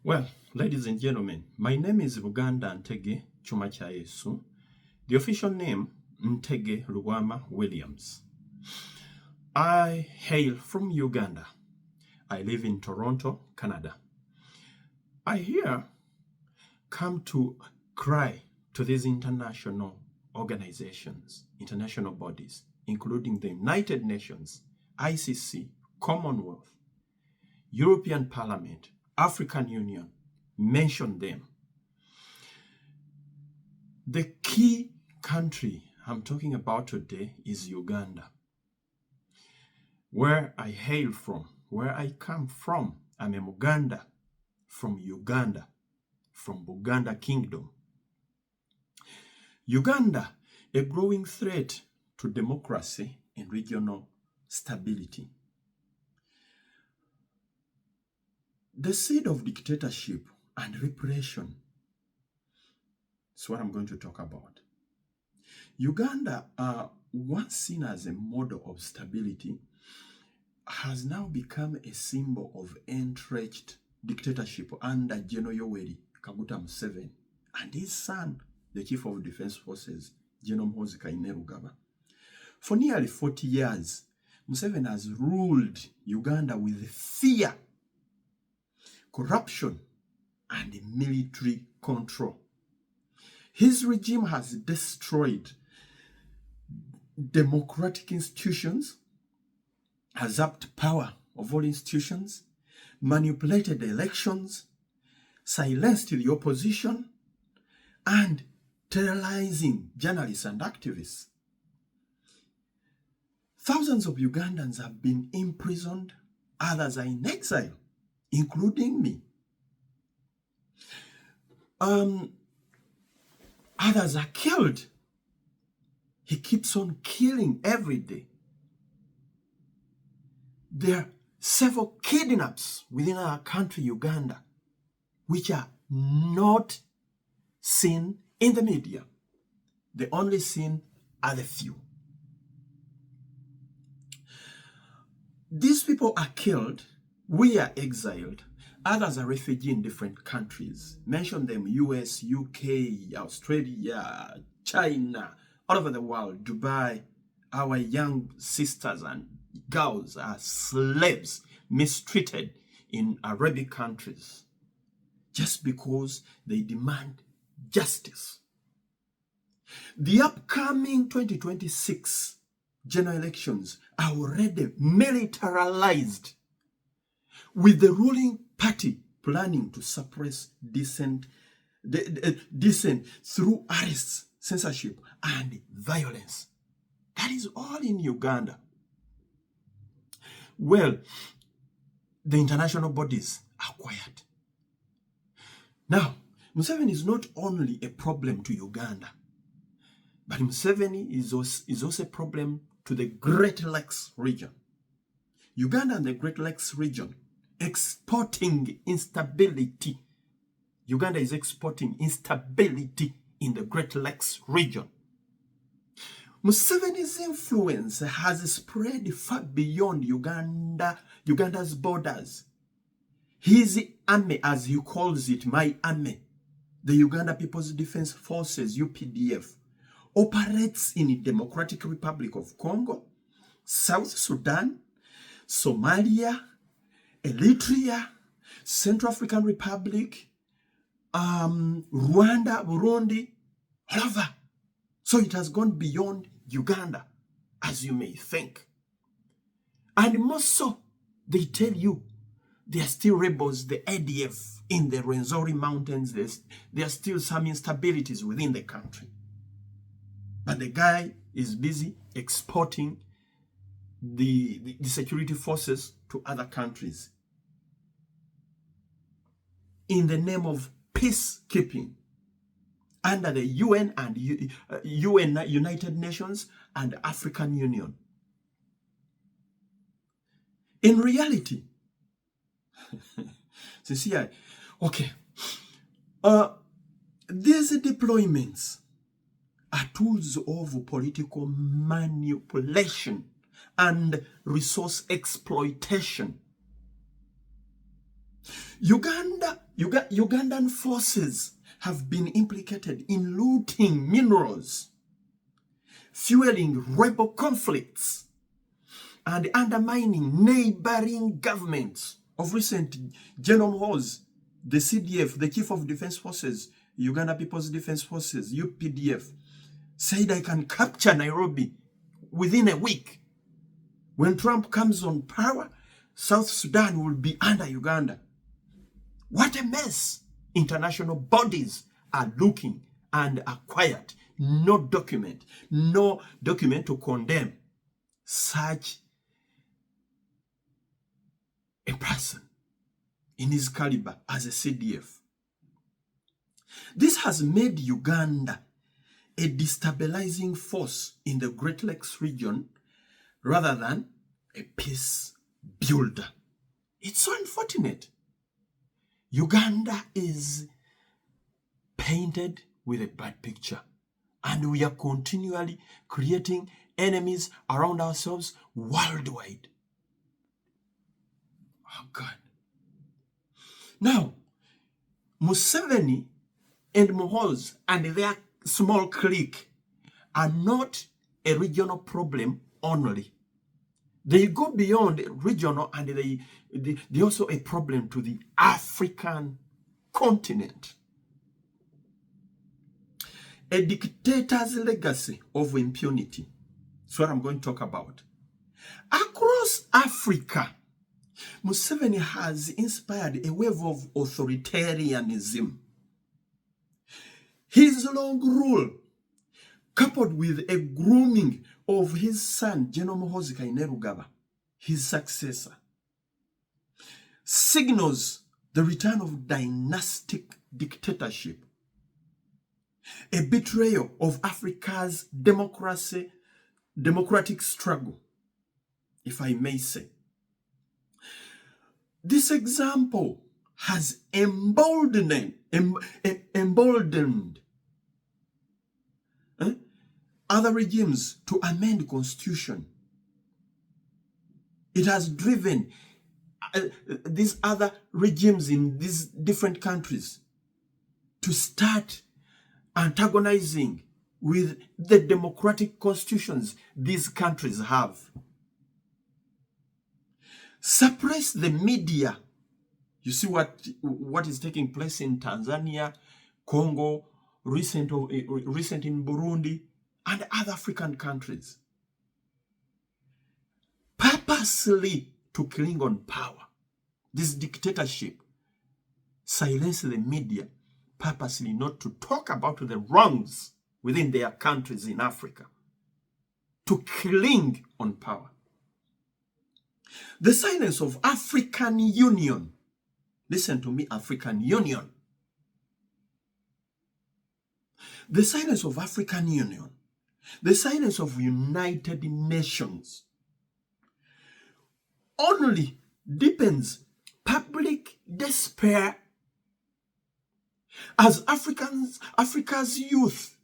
Well, ladies and gentlemen, my name is BUGANDANTEGE KYUMAKYAYESU. The official name, Ntege Ruwama Williams. I hail from Uganda. I live in Toronto, Canada. I here come to cry to these international organizations, international bodies, including the United Nations, ICC, Commonwealth, European Parliament, African Union, mention them. The key country I'm talking about today is Uganda. Where I hail from, where I come from, I'm a Muganda from Uganda, from Buganda Kingdom. Uganda, a growing threat to democracy and regional stability. The seed of dictatorship and repression is what I'm going to talk about. Uganda, once seen as a model of stability, has now become a symbol of entrenched dictatorship under General Yoweri Museveni and his son, the Chief of Defense Forces, General Muhoozi. For nearly 40 years, Museveni has ruled Uganda with fear, corruption, and military control. His regime has destroyed democratic institutions, has usurped power of all institutions, manipulated elections, silenced the opposition, and terrorizing journalists and activists. Thousands of Ugandans have been imprisoned, others are in exile, including me. Others are killed. He keeps on killing every day. There are several kidnaps within our country, Uganda, which are not seen in the media. The only seen are the few. These people are killed. We are exiled. Others are refugees in different countries. Mention them: US, UK, Australia, China, all over the world, Dubai. Our young sisters and girls are slaves, mistreated in Arabic countries just because they demand justice. The upcoming 2026 general elections are already militarized, with the ruling party planning to suppress dissent through arrests, censorship, and violence. That is all in Uganda. Well, the international bodies are quiet. Now, Museveni is not only a problem to Uganda, but Museveni is also a problem to the Great Lakes region. Uganda and the Great Lakes region exporting instability. Uganda is exporting instability in the Great Lakes region. Museveni's influence has spread far beyond Uganda's borders. His army, as he calls it, my army, the Uganda People's Defense Forces, UPDF, operates in the Democratic Republic of Congo, South Sudan, Somalia, Eritrea, Central African Republic, Rwanda, Burundi, all over. So it has gone beyond Uganda, as you may think. And more so, they tell you there are still rebels, the ADF in the Rwenzori Mountains. There are still some instabilities within the country. But the guy is busy exporting the security forces to other countries in the name of peacekeeping under the UN and United Nations and African Union. In reality, these deployments are tools of political manipulation and resource exploitation. Uganda Ugandan forces have been implicated in looting minerals, fueling rebel conflicts, and undermining neighboring governments. Of recent, General Muhoozi, the CDF, the Chief of Defense Forces, Uganda People's Defense Forces, UPDF, said I can capture Nairobi within a week. When Trump comes on power, South Sudan will be under Uganda. What a mess! International bodies are looking and are quiet. No document to condemn such a person in his caliber as a CDF. This has made Uganda a destabilizing force in the Great Lakes region rather than a peace builder. It's so unfortunate. Uganda is painted with a bad picture, and we are continually creating enemies around ourselves worldwide. Oh God. Now, Museveni and Muhoozi and their small clique are not a regional problem only. They go beyond regional, and they're also a problem to the African continent. A dictator's legacy of impunity. That's what I'm going to talk about. Across Africa, Museveni has inspired a wave of authoritarianism. His long rule, coupled with a grooming of his son, General Muhoozi, his successor, signals the return of dynastic dictatorship, a betrayal of Africa's democratic struggle, if I may say. This example has emboldened other regimes to amend the constitution. It has driven these other regimes in these different countries to start antagonizing with the democratic constitutions these countries have. Suppress the media. You see what is taking place in Tanzania, Congo, recent in Burundi, and other African countries. Purposely to cling on power. This dictatorship silence the media, purposely not to talk about the wrongs within their countries in Africa, to cling on power. The silence of African Union. Listen to me, African Union. The silence of African Union. The silence of United Nations only deepens public despair as Africa's youth,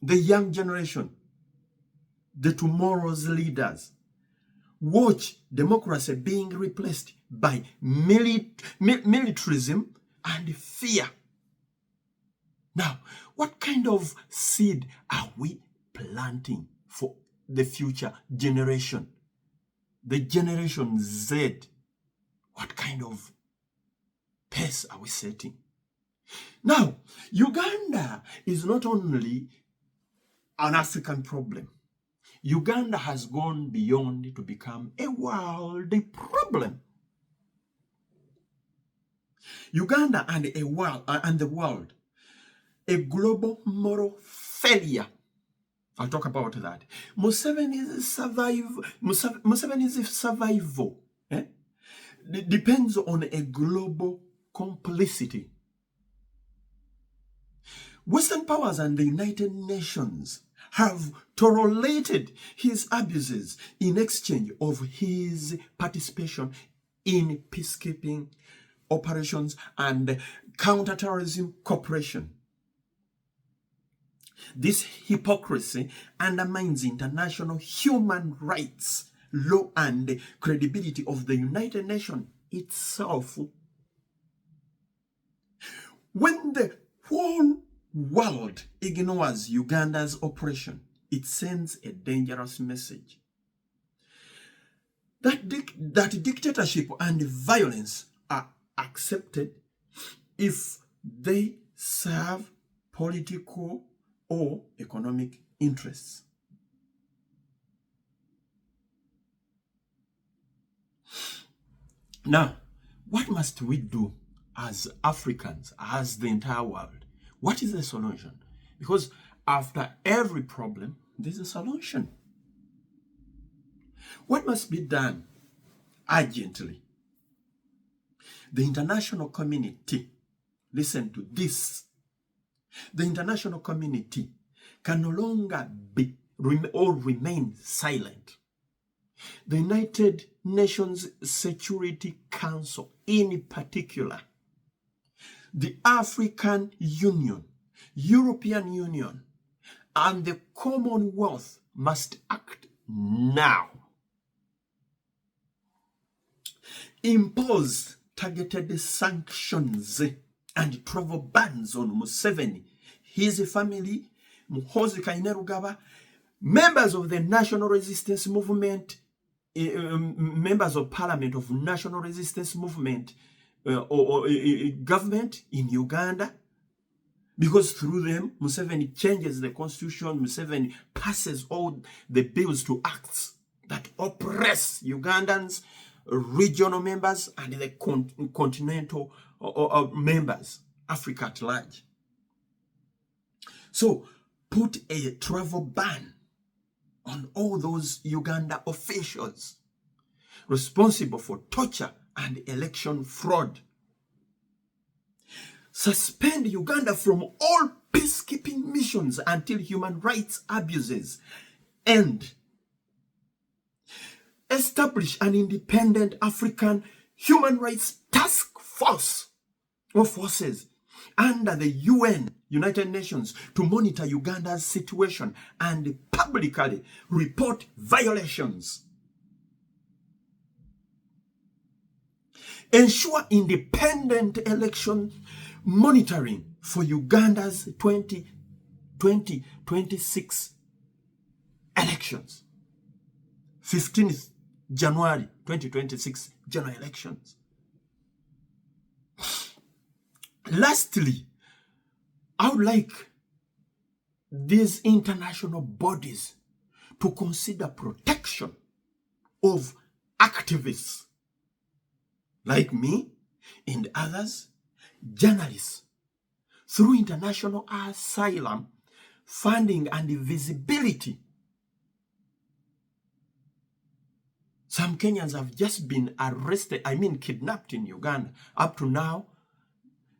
the young generation, the tomorrow's leaders, watch democracy being replaced by militarism and fear. Now, what kind of seed are we planting for the future generation? The Generation Z. What kind of pace are we setting? Now, Uganda is not only an African problem. Uganda has gone beyond to become a world problem. Uganda and the world, a global moral failure. I'll talk about that. Museveni's survival depends on a global complicity. Western powers and the United Nations have tolerated his abuses in exchange of his participation in peacekeeping operations and counterterrorism cooperation. This hypocrisy undermines international human rights law and credibility of the United Nations itself. When the whole world ignores Uganda's operation, it sends a dangerous message that dictatorship and violence are accepted if they serve political or economic interests. Now, what must we do as Africans, as the entire world? What is the solution? Because after every problem, there's a solution. What must be done urgently? The international community, listen to this, the international community can no longer be or remain silent. The United Nations Security Council, in particular, the African Union, European Union, and the Commonwealth must act now. Impose targeted sanctions and travel bans on Museveni, his family, Muhoozi, members of the National Resistance Movement, members of Parliament of National Resistance Movement or government in Uganda, because through them, Museveni changes the constitution, Museveni passes all the bills to acts that oppress Ugandans, regional members, and the continental members, Africa at large. So, put a travel ban on all those Uganda officials responsible for torture and election fraud. Suspend Uganda from all peacekeeping missions until human rights abuses end. Establish an independent African human rights task force or forces under the UN, United Nations, to monitor Uganda's situation and publicly report violations. Ensure independent election monitoring for Uganda's 2026 elections. 15th January 2026 general elections. Lastly, I would like these international bodies to consider protection of activists like me and others, journalists, through international asylum, funding, and visibility. Some Kenyans have just been arrested, kidnapped in Uganda. Up to now,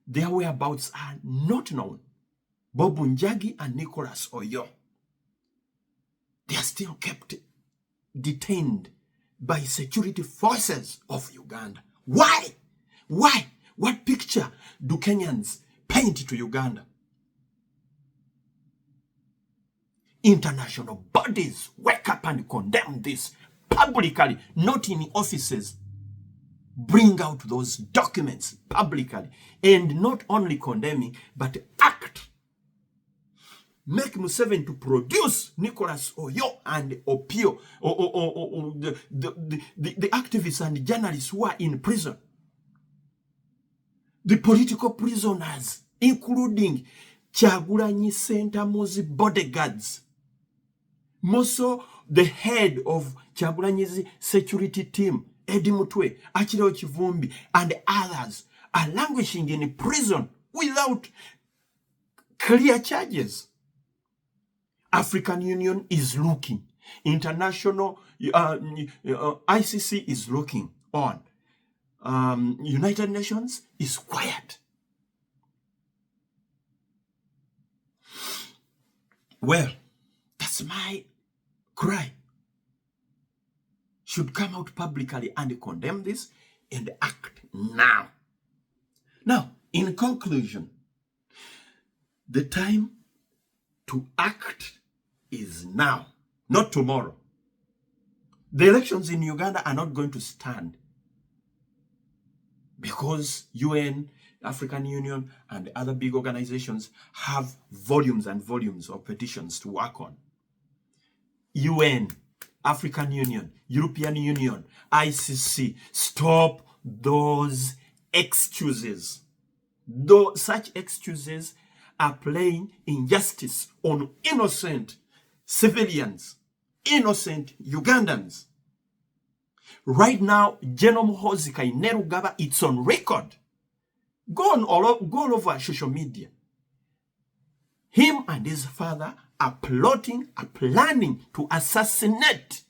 their whereabouts are not known. Bobu Njagi and Nicholas Oyo. They are still kept detained by security forces of Uganda. Why? Why? What picture do Kenyans paint to Uganda? International bodies wake up and condemn this publicly, not in offices. Bring out those documents publicly, and not only condemning, but act. Make Museveni to produce Nicholas Oyo and Opio, the activists and journalists who are in prison. The political prisoners, including Kyagulanyi Ssentamuzi bodyguards. Moso, the head of Kyagulanyi's security team, Eddie Mutwe, Achiro Chivumbi, and others are languishing in prison without clear charges. African Union is looking. International ICC is looking on. United Nations is quiet. Well, that's my cry. Should come out publicly and condemn this and act now. Now, in conclusion, the time to act is now, not tomorrow. The elections in Uganda are not going to stand because UN African Union and other big organizations have volumes and volumes of petitions to work on. UN, African Union, European Union, ICC, stop those excuses. Though such excuses are playing injustice on innocent civilians, innocent Ugandans. Right now, General Muhoozi Kainerugaba, it's on record. Go all over social media. Him and his father are planning to assassinate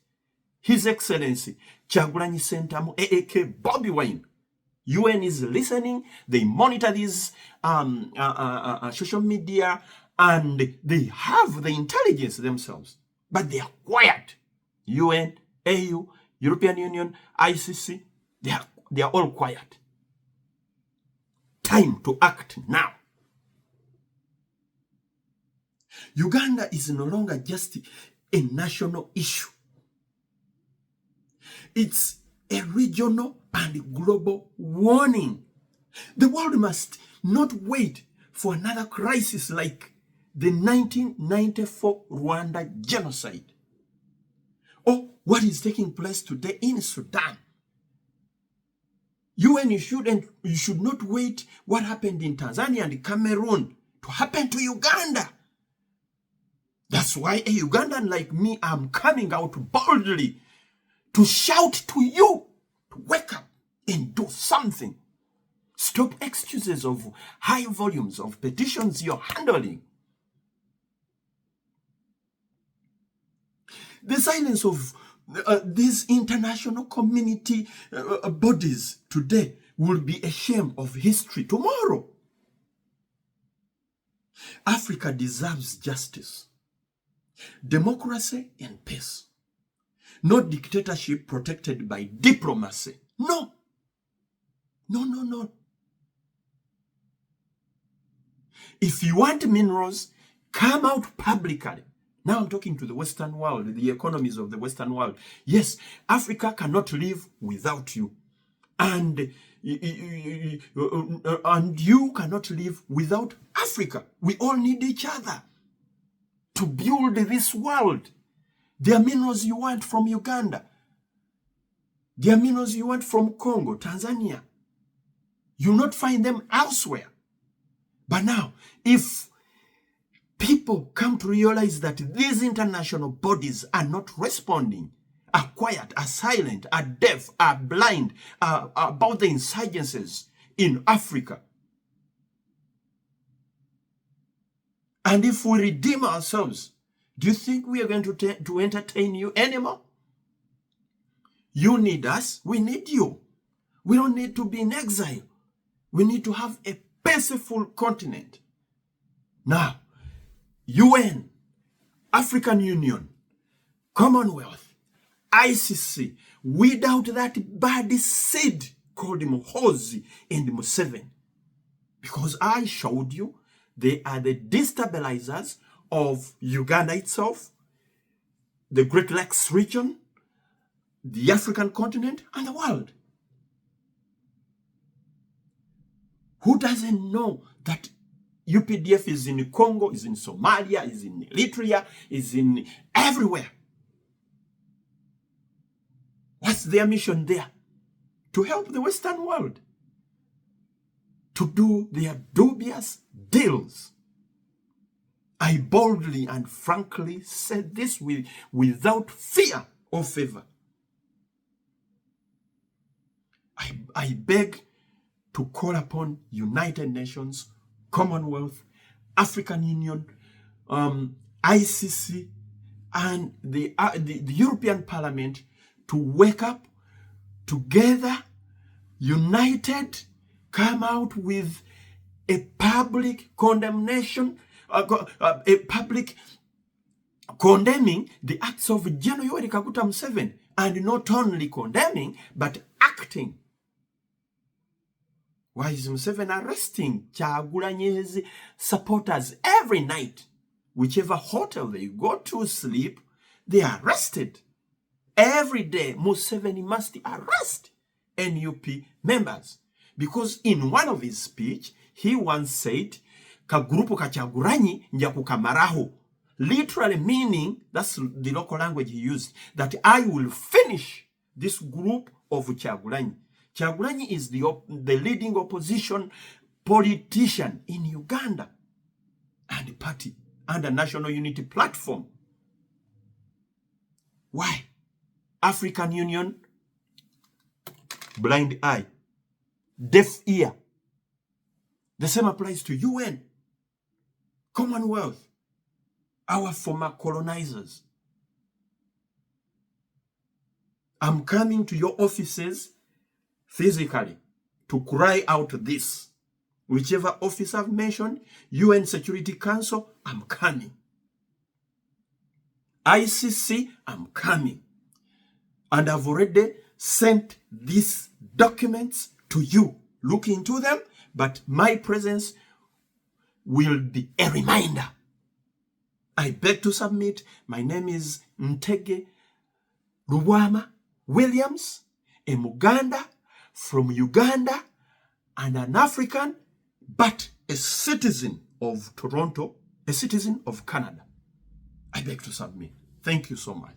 His Excellency Kyagulanyi Ssentamu, AAK Bobby Wine. UN is listening. They monitor these social media, and they have the intelligence themselves, but they are quiet. UN, AU, European Union, ICC, they are all quiet. Time to act now. Uganda is no longer just a national issue. It's a regional and global warning. The world must not wait for another crisis like the 1994 Rwanda genocide, or what is taking place today in Sudan. UN, you should not wait what happened in Tanzania and Cameroon to happen to Uganda. That's why a Ugandan like me, I'm coming out boldly to shout to you to wake up and do something. Stop excuses of high volumes of petitions you're handling. The silence of these international community bodies today will be a shame of history tomorrow. Africa deserves justice, democracy, and peace. Not dictatorship protected by diplomacy. No. No. If you want minerals, come out publicly. Now I'm talking to the Western world, the economies of the Western world. Yes, Africa cannot live without you. And you cannot live without Africa. We all need each other to build this world. There are minerals you want from Uganda. There are minerals you want from Congo, Tanzania. You'll not find them elsewhere. But now, if people come to realize that these international bodies are not responding, are quiet, are silent, are deaf, are blind about the insurgencies in Africa, and if we redeem ourselves, do you think we are going to entertain you anymore? You need us, we need you. We don't need to be in exile. We need to have a peaceful continent. Now, UN, African Union, Commonwealth, ICC, without that bad seed called Muhoozi and Museveni. Because I showed you, they are the destabilizers of Uganda itself, the Great Lakes region, the African continent, and the world. Who doesn't know that UPDF is in Congo, is in Somalia, is in Eritrea, is in everywhere? What's their mission there? To help the Western world to do their dubious deals. I boldly and frankly said this without fear or favor. I beg to call upon United Nations, Commonwealth, African Union, ICC, and the European Parliament to wake up together, united, come out with a public condemnation, a public condemning the acts of General Yoweri Museveni, and not only condemning, but acting. Why is Museveni arresting Kyagulanyi's supporters every night? Whichever hotel they go to sleep, they are arrested. Every day, Museveni must arrest NUP members. Because in one of his speech, he once said, Kagrupu Kachagurani Nyakukamaraho. Literally meaning, that's the local language he used, that I will finish this group of Kyagulanyi. Kyagulanyi is the leading opposition politician in Uganda and party under National Unity Platform. Why? African Union, blind eye, deaf ear. The same applies to UN, Commonwealth, our former colonizers. I'm coming to your offices physically to cry out this. Whichever office I've mentioned, UN Security Council, I'm coming. ICC, I'm coming. And I've already sent these documents to you. Look into them, but my presence will be a reminder. I beg to submit. My name is Ntege Ruwama Williams, a Muganda from Uganda and an African, but a citizen of Toronto, a citizen of Canada. I beg to submit. Thank you so much.